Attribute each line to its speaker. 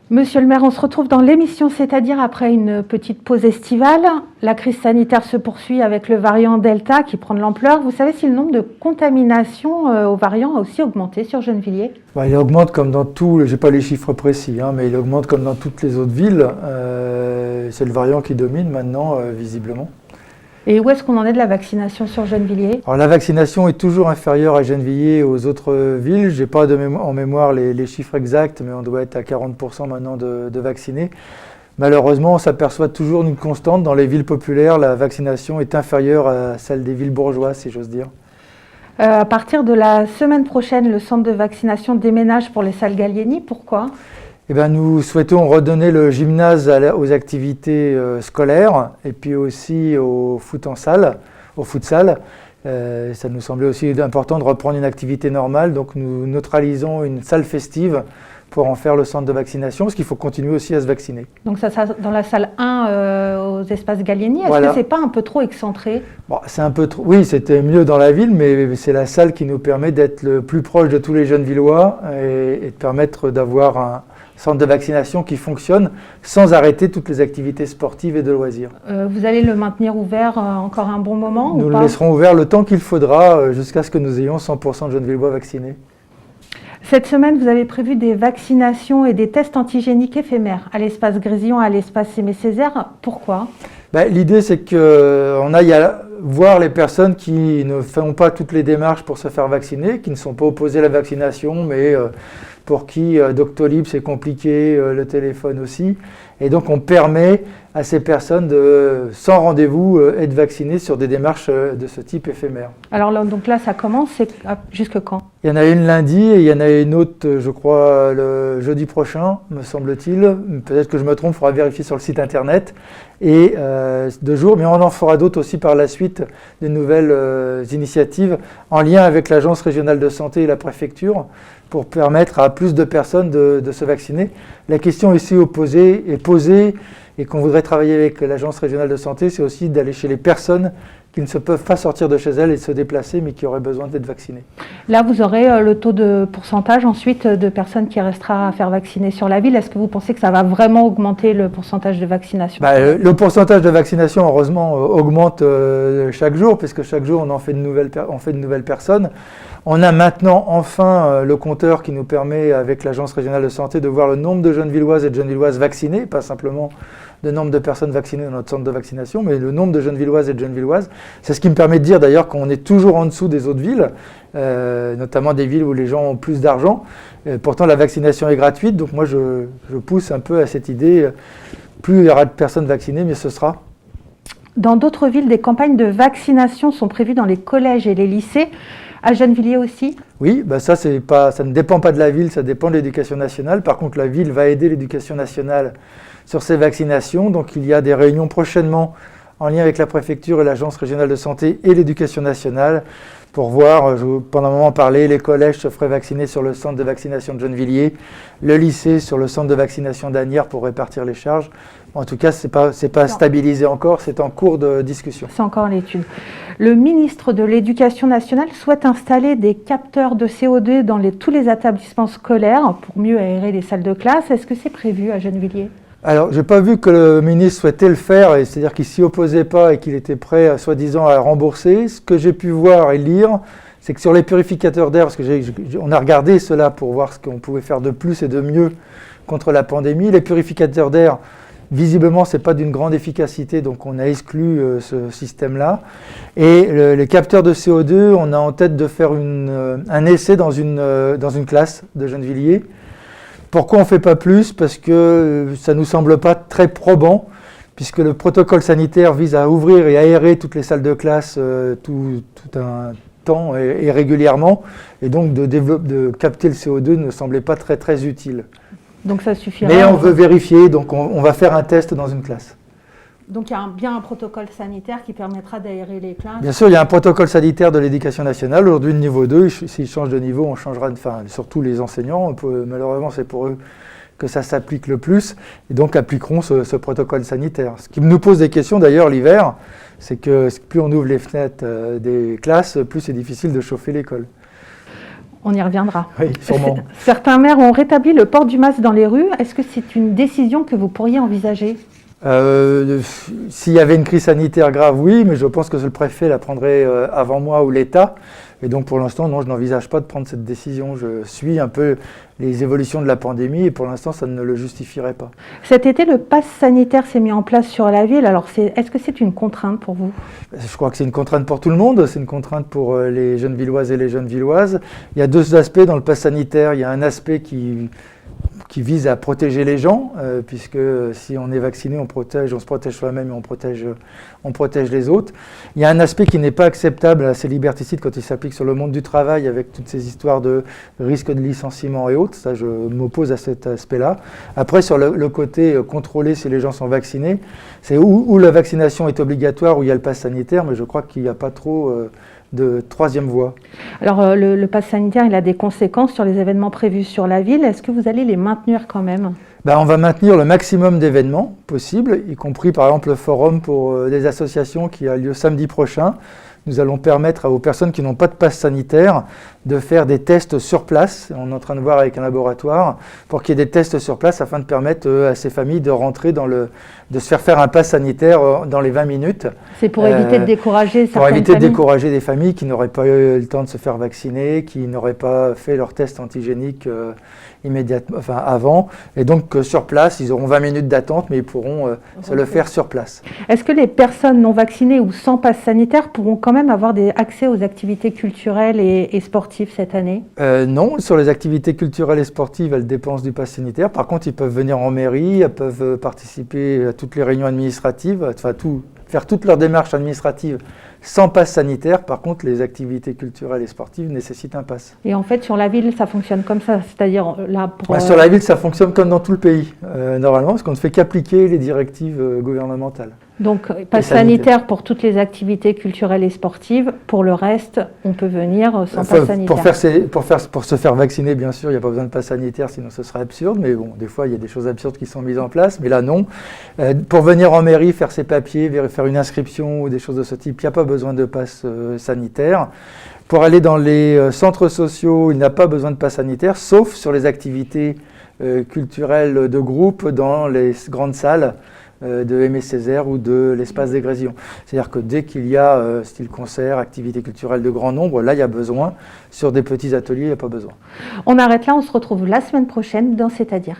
Speaker 1: Monsieur le maire, on se retrouve dans l'émission C'est-à-dire après une petite pause estivale. La crise sanitaire se poursuit avec le variant Delta qui prend de l'ampleur. Vous savez si le nombre de contaminations au variant a aussi augmenté sur Gennevilliers ?
Speaker 2: Il augmente comme dans tout, je n'ai pas les chiffres précis, mais il augmente comme dans toutes les autres villes. C'est le variant qui domine maintenant, visiblement.
Speaker 1: Et où est-ce qu'on en est de la vaccination sur Gennevilliers ?
Speaker 2: Alors la vaccination est toujours inférieure à Gennevilliers et aux autres villes. Je n'ai pas en mémoire les chiffres exacts, mais on doit être à 40% maintenant de vaccinés. Malheureusement, on s'aperçoit toujours d'une constante. Dans les villes populaires, la vaccination est inférieure à celle des villes bourgeoises, si j'ose dire.
Speaker 1: À partir de la semaine prochaine, le centre de vaccination déménage pour les salles Gallieni. Pourquoi ?
Speaker 2: Nous souhaitons redonner le gymnase aux activités scolaires et puis aussi au futsal. Ça nous semblait aussi important de reprendre une activité normale, donc nous neutralisons une salle festive pour en faire le centre de vaccination, parce qu'il faut continuer aussi à se vacciner.
Speaker 1: Donc ça dans la salle 1 aux espaces Gallieni, est-ce que c'est pas un peu trop excentré ?
Speaker 2: C'est un peu trop. Oui, c'était mieux dans la ville, mais c'est la salle qui nous permet d'être le plus proche de tous les Gennevillois et de permettre d'avoir un centre de vaccination qui fonctionne sans arrêter toutes les activités sportives et de loisirs.
Speaker 1: Vous allez le maintenir ouvert encore un bon moment ?
Speaker 2: Nous le laisserons ouvert le temps qu'il faudra jusqu'à ce que nous ayons 100% de Gennevillois vaccinés.
Speaker 1: Cette semaine, vous avez prévu des vaccinations et des tests antigéniques éphémères à l'espace Grésillon, à l'espace Aimé-Césaire. Pourquoi ?
Speaker 2: L'idée, c'est qu'on aille voir les personnes qui ne font pas toutes les démarches pour se faire vacciner, qui ne sont pas opposées à la vaccination, mais pour qui Doctolib c'est compliqué, le téléphone aussi. Et donc on permet à ces personnes de, sans rendez-vous, être vaccinées sur des démarches de ce type éphémère.
Speaker 1: Alors donc là ça commence, c'est jusque quand ?
Speaker 2: Il y en a une lundi et il y en a une autre, je crois, le jeudi prochain, me semble-t-il. Peut-être que je me trompe, il faudra vérifier sur le site internet. Et 2 jours, mais on en fera d'autres aussi par la suite, de nouvelles initiatives en lien avec l'Agence régionale de santé et la préfecture pour permettre à plus de personnes de se vacciner. La question ici est posée et qu'on voudrait travailler avec l'Agence régionale de santé, c'est aussi d'aller chez les personnes qui ne se peuvent pas sortir de chez elles et se déplacer, mais qui auraient besoin d'être vaccinées.
Speaker 1: Là, vous aurez le taux de pourcentage ensuite de personnes qui restera à faire vacciner sur la ville. Est-ce que vous pensez que ça va vraiment augmenter le pourcentage de vaccination ?
Speaker 2: Le pourcentage de vaccination, heureusement, augmente chaque jour, puisque chaque jour, on fait de nouvelles personnes. On a maintenant enfin le compteur qui nous permet, avec l'Agence régionale de santé, de voir le nombre de Gennevilloises et de Gennevilloises vaccinées, pas simplement le nombre de personnes vaccinées dans notre centre de vaccination, mais le nombre de Gennevilloises et de Gennevilloises. C'est ce qui me permet de dire d'ailleurs qu'on est toujours en dessous des autres villes, notamment des villes où les gens ont plus d'argent. Pourtant, la vaccination est gratuite, donc moi je pousse un peu à cette idée, plus il y aura de personnes vaccinées, mieux ce sera.
Speaker 1: Dans d'autres villes, des campagnes de vaccination sont prévues dans les collèges et les lycées. À Gennevilliers aussi ?
Speaker 2: Oui, ça ne dépend pas de la ville, ça dépend de l'éducation nationale. Par contre, la ville va aider l'éducation nationale sur ces vaccinations. Donc il y a des réunions prochainement en lien avec la préfecture et l'Agence régionale de santé et l'éducation nationale pour voir, pendant un moment parler, les collèges se feraient vacciner sur le centre de vaccination de Gennevilliers, le lycée sur le centre de vaccination d'Asnières pour répartir les charges. En tout cas, c'est pas stabilisé encore, c'est en cours de discussion.
Speaker 1: C'est encore l'étude. Le ministre de l'Éducation nationale souhaite installer des capteurs de CO2 dans tous les établissements scolaires pour mieux aérer les salles de classe. Est-ce que c'est prévu à Gennevilliers ?
Speaker 2: Alors, je n'ai pas vu que le ministre souhaitait le faire, c'est-à-dire qu'il ne s'y opposait pas et qu'il était prêt, soi-disant, à rembourser. Ce que j'ai pu voir et lire, c'est que sur les purificateurs d'air, parce qu'on a regardé cela pour voir ce qu'on pouvait faire de plus et de mieux contre la pandémie, les purificateurs d'air, visiblement, ce n'est pas d'une grande efficacité, donc on a exclu ce système-là. Et les capteurs de CO2, on a en tête de faire un essai dans une classe de Gennevilliers. Pourquoi on ne fait pas plus ? Parce que ça ne nous semble pas très probant, puisque le protocole sanitaire vise à ouvrir et aérer toutes les salles de classe tout un temps et régulièrement. Et donc de capter le CO2 ne semblait pas très très utile.
Speaker 1: Donc ça suffira.
Speaker 2: Mais on veut vérifier, donc on va faire un test dans une classe.
Speaker 1: Donc il y a bien un protocole sanitaire qui permettra d'aérer les classes.
Speaker 2: Bien sûr, il y a un protocole sanitaire de l'éducation nationale. Aujourd'hui, le niveau 2, s'il change de niveau, on changera, surtout les enseignants. Malheureusement, c'est pour eux que ça s'applique le plus. Et donc, appliqueront ce protocole sanitaire. Ce qui nous pose des questions, d'ailleurs, l'hiver, c'est que plus on ouvre les fenêtres des classes, plus c'est difficile de chauffer l'école.
Speaker 1: On y reviendra.
Speaker 2: Oui, sûrement.
Speaker 1: Certains maires ont rétabli le port du masque dans les rues. Est-ce que c'est une décision que vous pourriez envisager ?
Speaker 2: S'il y avait une crise sanitaire grave, oui, mais je pense que le préfet la prendrait avant moi ou l'État. Et donc pour l'instant, non, je n'envisage pas de prendre cette décision. Je suis un peu les évolutions de la pandémie et pour l'instant, ça ne le justifierait pas.
Speaker 1: Cet été, le pass sanitaire s'est mis en place sur la ville. Alors est-ce que c'est une contrainte pour vous ?
Speaker 2: Je crois que c'est une contrainte pour tout le monde. C'est une contrainte pour les jeunes villoises et les jeunes villoises. Il y a deux aspects dans le pass sanitaire. Il y a un aspect qui vise à protéger les gens, puisque si on est vacciné, on se protège soi-même et on protège les autres. Il y a un aspect qui n'est pas acceptable à ces liberticides quand il s'applique sur le monde du travail, avec toutes ces histoires de risque de licenciement et autres. Ça, je m'oppose à cet aspect-là. Après, sur le côté contrôler si les gens sont vaccinés, c'est où la vaccination est obligatoire, où il y a le pass sanitaire, mais je crois qu'il n'y a pas trop de troisième voie.
Speaker 1: Alors le pass sanitaire, il a des conséquences sur les événements prévus sur la ville. Est-ce que vous allez les maintenir quand même ?
Speaker 2: On va maintenir le maximum d'événements possibles, y compris par exemple le forum pour des associations qui a lieu samedi prochain. Nous allons permettre aux personnes qui n'ont pas de passe sanitaire de faire des tests sur place. On est en train de voir avec un laboratoire pour qu'il y ait des tests sur place afin de permettre à ces familles de rentrer de se faire un pass sanitaire dans les 20 minutes.
Speaker 1: C'est pour éviter de décourager certaines familles.
Speaker 2: Pour éviter de décourager des familles qui n'auraient pas eu le temps de se faire vacciner, qui n'auraient pas fait leur test antigénique immédiatement, avant. Et donc sur place, ils auront 20 minutes d'attente, mais ils pourront se le faire sur place.
Speaker 1: Est-ce que les personnes non vaccinées ou sans passe sanitaire pourront quand même avoir accès aux activités culturelles et sportives cette année ?
Speaker 2: Non, sur les activités culturelles et sportives, elles dépensent du pass sanitaire. Par contre, ils peuvent venir en mairie, ils peuvent participer à toutes les réunions administratives, faire toutes leurs démarches administratives sans passe sanitaire. Par contre, les activités culturelles et sportives nécessitent un pass.
Speaker 1: Et en fait, sur la ville, ça fonctionne comme ça, c'est-à-dire là
Speaker 2: sur la ville, ça fonctionne comme dans tout le pays, normalement, parce qu'on ne fait qu'appliquer les directives gouvernementales.
Speaker 1: Donc, pass sanitaire pour toutes les activités culturelles et sportives. Pour le reste, on peut venir sans pass sanitaire.
Speaker 2: Pour se faire vacciner, bien sûr, il n'y a pas besoin de pass sanitaire, sinon ce serait absurde. Mais bon, des fois, il y a des choses absurdes qui sont mises en place. Mais là, non. Pour venir en mairie, faire ses papiers, faire une inscription ou des choses de ce type, il n'y a pas besoin de pass sanitaire. Pour aller dans les centres sociaux, il n'y a pas besoin de pass sanitaire, sauf sur les activités culturelles de groupe dans les grandes salles de Aimé Césaire ou de l'espace des Grésions. C'est-à-dire que dès qu'il y a style concert, activités culturelles de grand nombre, là il y a besoin. Sur des petits ateliers, il n'y a pas besoin.
Speaker 1: On arrête là, on se retrouve la semaine prochaine dans C'est-à-dire.